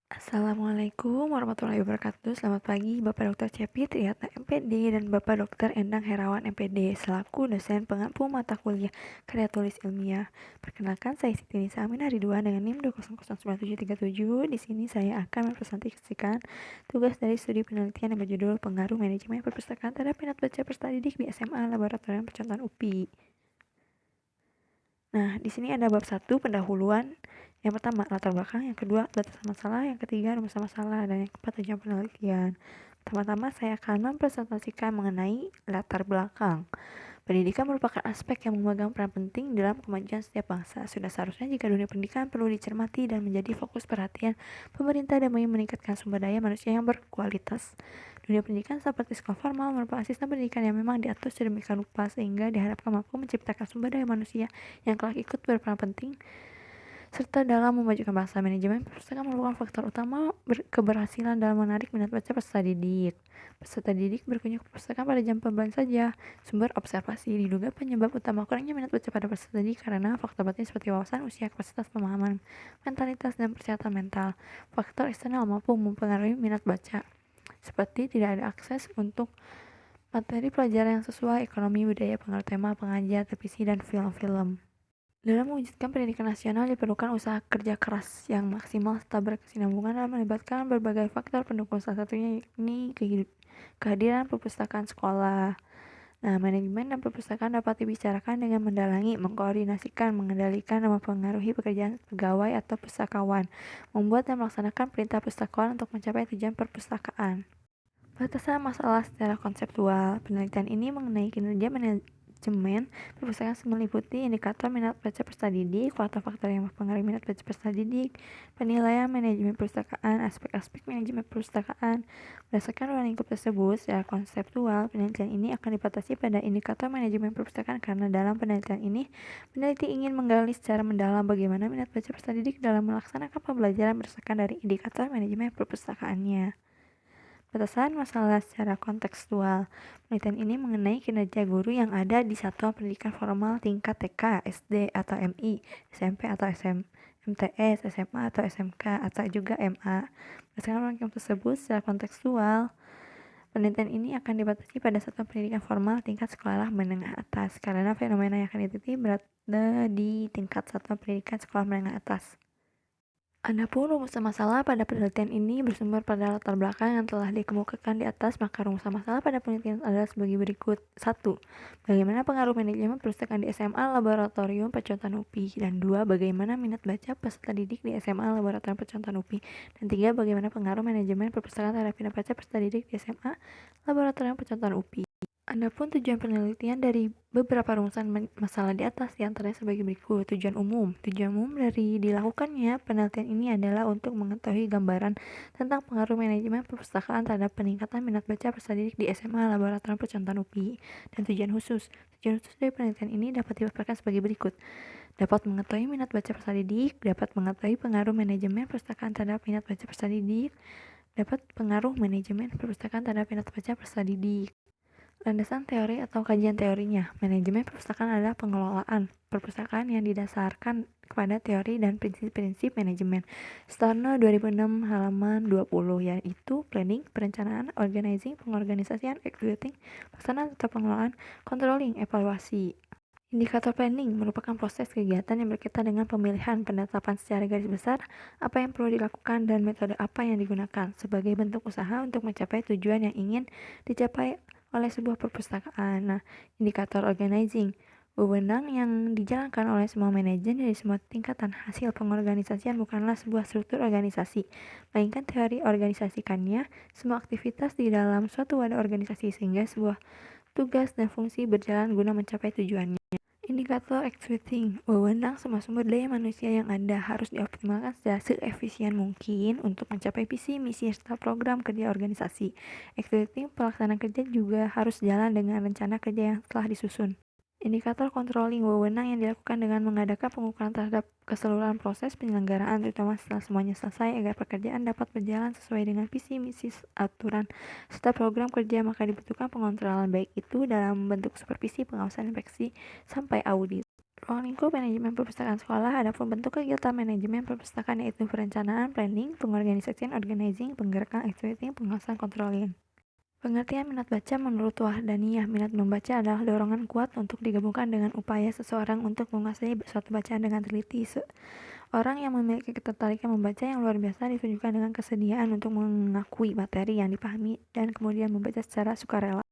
Assalamualaikum warahmatullahi wabarakatuh. Selamat pagi Bapak Dr. Cepi Trihatna MPD dan Bapak Dr. Endang Herawan MPD selaku dosen pengampu mata kuliah karya tulis ilmiah. Perkenalkan, saya Siti Nisa Aminah Ridwan dengan NIM 2009737. Di sini saya akan mempresentasikan tugas dari studi penelitian yang berjudul Pengaruh Manajemen Perpustakaan terhadap minat baca peserta didik di SMA Laboratorium Percontohan UPI. Nah, di sini ada bab 1 pendahuluan. Yang pertama, latar belakang. Yang kedua, batasan masalah. Yang ketiga, rumus masalah. Dan yang keempat, tujuan penelitian. Pertama-tama, saya akan mempresentasikan mengenai latar belakang. Pendidikan merupakan aspek yang memegang peran penting dalam kemajuan setiap bangsa. Sudah seharusnya jika dunia pendidikan perlu dicermati dan menjadi fokus perhatian pemerintah demi meningkatkan sumber daya manusia yang berkualitas. Dunia pendidikan seperti sekolah formal merupakan sistem pendidikan yang memang diatur sedemikian rupa sehingga diharapkan mampu menciptakan sumber daya manusia yang kelak ikut berperan penting serta dalam memajukan bangsa. Manajemen perpustakaan merupakan faktor utama keberhasilan dalam menarik minat baca peserta didik. Peserta didik berkunjung ke perpustakaan pada jam pembelajaran saja. Sumber observasi diduga penyebab utama kurangnya minat baca pada peserta didik karena faktor batin seperti wawasan, usia, kapasitas pemahaman, mentalitas, dan kesehatan mental. Faktor eksternal mampu mempengaruhi minat baca, seperti tidak ada akses untuk materi pelajaran yang sesuai, ekonomi, budaya, pengaruh tema, pengajar, televisi, dan film-film. Dalam mewujudkan pendidikan nasional diperlukan usaha kerja keras yang maksimal serta berkesinambungan dan melibatkan berbagai faktor pendukung, salah satunya yakni kehadiran perpustakaan sekolah. Nah, manajemen dan perpustakaan dapat dibicarakan dengan mendalangi, mengkoordinasikan, mengendalikan, dan mempengaruhi pekerjaan pegawai atau pustakawan, membuat dan melaksanakan perintah pustakawan untuk mencapai tujuan perpustakaan. Batasan masalah secara konseptual. Penelitian ini mengenai kinerja manajemen perpustakaan meliputi indikator minat baca peserta didik, faktor-faktor yang mempengaruhi minat baca peserta didik, penilaian manajemen perpustakaan, aspek-aspek manajemen perpustakaan. Berdasarkan ruang lingkup tersebut, secara konseptual, penelitian ini akan dibatasi pada indikator manajemen perpustakaan karena dalam penelitian ini, peneliti ingin menggali secara mendalam bagaimana minat baca peserta didik dalam melaksanakan pembelajaran berdasarkan dari indikator manajemen perpustakaannya. Batasan masalah secara kontekstual. Penelitian ini mengenai kinerja guru yang ada di satuan pendidikan formal tingkat TK, SD atau MI, SMP atau MTS, SMA atau SMK, atau juga MA. Berdasarkan ranking tersebut secara kontekstual, penelitian ini akan dibatasi pada satuan pendidikan formal tingkat sekolah menengah atas, karena fenomena yang akan diteliti berada di tingkat satuan pendidikan sekolah menengah atas. Adapun rumusan masalah pada penelitian ini bersumber pada latar belakang yang telah dikemukakan di atas, maka rumusan masalah pada penelitian adalah sebagai berikut. 1. Bagaimana pengaruh manajemen perpustakaan di SMA Laboratorium Percontohan UPI? Dan 2. Bagaimana minat baca peserta didik di SMA Laboratorium Percontohan UPI? Dan 3. Bagaimana pengaruh manajemen perpustakaan terhadap minat baca peserta didik di SMA Laboratorium Percontohan UPI? Adapun tujuan penelitian dari beberapa rumusan masalah di atas diantaranya sebagai berikut. Tujuan umum. Tujuan umum dari dilakukannya penelitian ini adalah untuk mengetahui gambaran tentang pengaruh manajemen perpustakaan terhadap peningkatan minat baca peserta didik di SMA Laboratorium Percontohan UPI. Dan tujuan khusus. Tujuan khusus dari penelitian ini dapat dipaparkan sebagai berikut. Dapat mengetahui minat baca peserta didik, dapat mengetahui pengaruh manajemen perpustakaan terhadap minat baca peserta didik, dapat pengaruh manajemen perpustakaan terhadap minat baca peserta didik. Landasan teori atau kajian teorinya. Manajemen perpustakaan adalah pengelolaan perpustakaan yang didasarkan kepada teori dan prinsip-prinsip manajemen. Storno 2006 halaman 20, yaitu planning, perencanaan, organizing, pengorganisasian, executing, pelaksanaan atau pengelolaan, controlling, evaluasi. Indikator planning merupakan proses kegiatan yang berkaitan dengan pemilihan, penetapan secara garis besar apa yang perlu dilakukan dan metode apa yang digunakan sebagai bentuk usaha untuk mencapai tujuan yang ingin dicapai oleh sebuah perpustakaan. Nah, indikator organizing, wewenang yang dijalankan oleh semua manajer dari semua tingkatan. Hasil pengorganisasian bukanlah sebuah struktur organisasi, melainkan teori organisasikannya semua aktivitas di dalam suatu wadah organisasi sehingga sebuah tugas dan fungsi berjalan guna mencapai tujuannya. Indikator executing, wewenang semua sumber daya manusia yang ada harus dioptimalkan secara seefisien mungkin untuk mencapai visi, misi, serta program kerja organisasi. Executing, pelaksanaan kerja juga harus jalan dengan rencana kerja yang telah disusun. Indikator controlling, wewenang yang dilakukan dengan mengadakan pengukuran terhadap keseluruhan proses penyelenggaraan, terutama setelah semuanya selesai agar pekerjaan dapat berjalan sesuai dengan visi, misi, aturan, serta program kerja. Maka dibutuhkan pengontrolan baik itu dalam bentuk supervisi, pengawasan, inspeksi, sampai audit. Ruang lingkup manajemen perpustakaan sekolah. Adapun bentuk kegiatan manajemen perpustakaan yaitu perencanaan, planning, pengorganisasian, organizing, penggerakan, activating, pengawasan, controlling. Pengertian minat baca menurut Wahdaniyah, minat membaca adalah dorongan kuat untuk digabungkan dengan upaya seseorang untuk menguasai suatu bacaan dengan teliti. Orang yang memiliki ketertarikan membaca yang luar biasa ditunjukkan dengan kesediaan untuk mengakui materi yang dipahami dan kemudian membaca secara sukarela.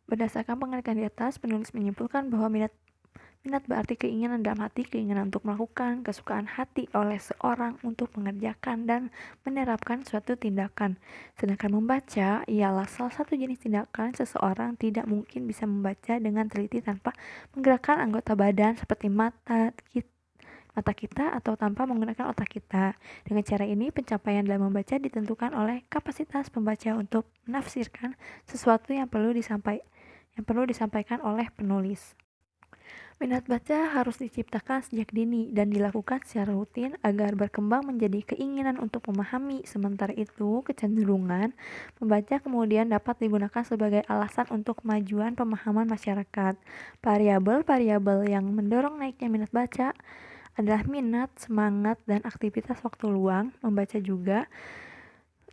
Berdasarkan pengertian di atas, penulis menyimpulkan bahwa minat berarti keinginan dalam hati, keinginan untuk melakukan, kesukaan hati oleh seorang untuk mengerjakan dan menerapkan suatu tindakan. Sedangkan membaca ialah salah satu jenis tindakan. Seseorang tidak mungkin bisa membaca dengan teliti tanpa menggerakkan anggota badan seperti mata kita atau tanpa menggunakan otak kita. Dengan cara ini, pencapaian dalam membaca ditentukan oleh kapasitas pembaca untuk menafsirkan sesuatu yang perlu disampaikan oleh penulis. Minat baca harus diciptakan sejak dini dan dilakukan secara rutin agar berkembang menjadi keinginan untuk memahami. Sementara itu, kecenderungan membaca kemudian dapat digunakan sebagai alasan untuk kemajuan pemahaman masyarakat. Variabel-variabel yang mendorong naiknya minat baca adalah minat, semangat, dan aktivitas waktu luang. Membaca juga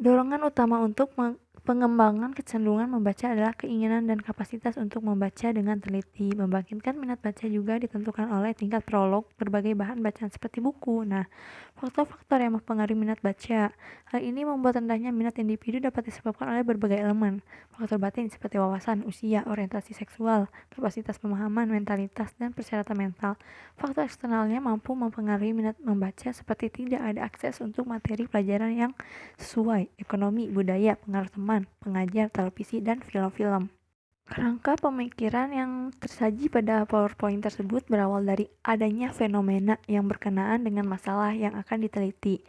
dorongan utama untuk pengembangan kecenderungan membaca adalah keinginan dan kapasitas untuk membaca dengan teliti. Membangkitkan minat baca juga ditentukan oleh tingkat prolog berbagai bahan bacaan seperti buku. Nah, faktor-faktor yang mempengaruhi minat baca. Hal ini membuat rendahnya minat individu dapat disebabkan oleh berbagai elemen. Faktor batin seperti wawasan, usia, orientasi seksual, kapasitas pemahaman, mentalitas, dan persyaratan mental. Faktor eksternalnya mampu mempengaruhi minat membaca seperti tidak ada akses untuk materi pelajaran yang sesuai, ekonomi, budaya, pengaruh teman, pengajar, televisi, dan film-film. Kerangka pemikiran yang tersaji pada PowerPoint tersebut berawal dari adanya fenomena yang berkenaan dengan masalah yang akan diteliti.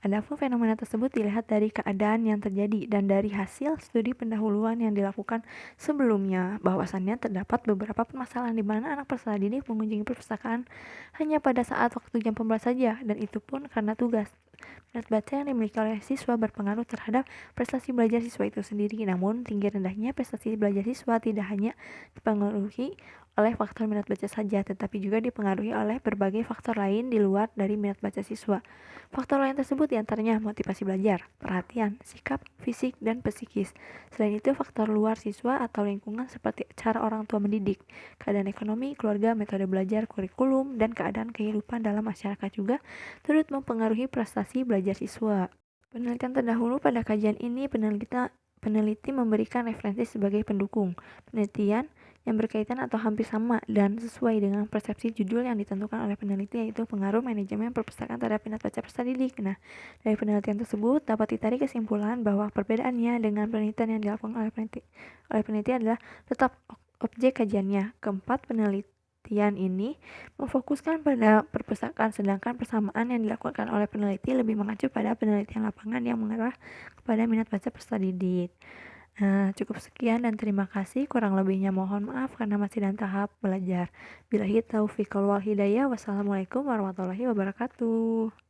Adapun fenomena tersebut dilihat dari keadaan yang terjadi dan dari hasil studi pendahuluan yang dilakukan sebelumnya. Bahwasannya terdapat beberapa permasalahan di mana anak peserta didik mengunjungi perpustakaan hanya pada saat waktu jam pembelajaran saja, dan itu pun karena tugas. Minat baca yang dimiliki oleh siswa berpengaruh terhadap prestasi belajar siswa itu sendiri. Namun, tinggi rendahnya prestasi belajar siswa tidak hanya dipengaruhi oleh faktor minat baca saja, tetapi juga dipengaruhi oleh berbagai faktor lain di luar dari minat baca siswa. Faktor lain tersebut diantaranya motivasi belajar, perhatian, sikap, fisik, dan psikis. Selain itu, faktor luar siswa atau lingkungan seperti cara orang tua mendidik, keadaan ekonomi, keluarga, metode belajar, kurikulum, dan keadaan kehidupan dalam masyarakat juga turut mempengaruhi prestasi belajar siswa. Penelitian terdahulu pada kajian ini, peneliti memberikan referensi sebagai pendukung. Penelitian yang berkaitan atau hampir sama dan sesuai dengan persepsi judul yang ditentukan oleh peneliti, yaitu pengaruh manajemen perpustakaan terhadap minat baca peserta didik. Nah, dari penelitian tersebut dapat ditarik kesimpulan bahwa perbedaannya dengan penelitian yang dilakukan oleh peneliti adalah tetap objek kajiannya. Keempat, penelitian ini memfokuskan pada perpustakaan, sedangkan persamaan yang dilakukan oleh peneliti lebih mengacu pada penelitian lapangan yang mengarah kepada minat baca peserta didik. Nah, cukup sekian dan terima kasih. Kurang lebihnya mohon maaf karena masih dalam tahap belajar. Billahi taufiq wal hidayah. Wassalamualaikum warahmatullahi wabarakatuh.